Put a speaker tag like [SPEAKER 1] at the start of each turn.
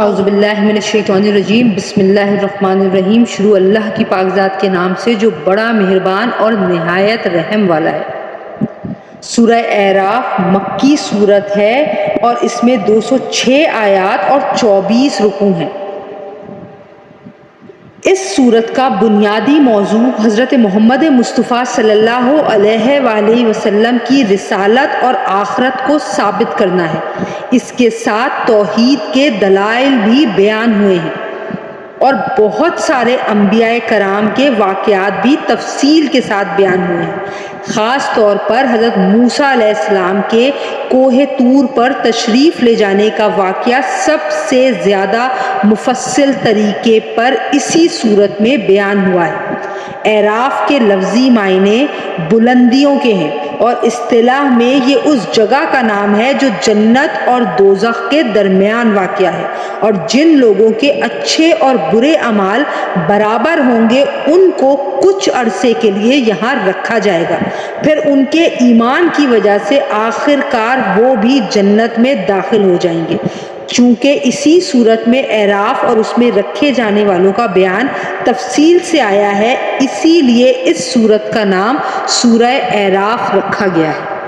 [SPEAKER 1] اعوذ باللہ من الشیطان الرجیم، بسم اللہ الرحمن الرحیم۔ شروع اللہ کی پاک ذات کے نام سے جو بڑا مہربان اور نہایت رحم والا ہے۔ سورہ اعراف مکی سورت ہے اور اس میں 206 آیات اور 24 رکوع ہیں۔ اس سورت کا بنیادی موضوع حضرت محمد مصطفیٰ صلی اللہ علیہ وآلہ وسلم کی رسالت اور آخرت کو ثابت کرنا ہے۔ اس کے ساتھ توحید کے دلائل بھی بیان ہوئے ہیں اور بہت سارے انبیاء کرام کے واقعات بھی تفصیل کے ساتھ بیان ہوئے ہیں۔ خاص طور پر حضرت موسیٰ علیہ السلام کے کوہ طور پر تشریف لے جانے کا واقعہ سب سے زیادہ مفصل طریقے پر اسی سورت میں بیان ہوا ہے۔ اعراف کے لفظی معنی بلندیوں کے ہیں اور اصطلاح میں یہ اس جگہ کا نام ہے جو جنت اور دوزخ کے درمیان واقع ہے، اور جن لوگوں کے اچھے اور برے اعمال برابر ہوں گے ان کو کچھ عرصے کے لیے یہاں رکھا جائے گا، پھر ان کے ایمان کی وجہ سے آخر کار وہ بھی جنت میں داخل ہو جائیں گے۔ چونکہ اسی صورت میں اعراف اور اس میں رکھے جانے والوں کا بیان تفصیل سے آیا ہے، اسی لیے اس سورت کا نام سورہ اعراف رکھا گیا ہے۔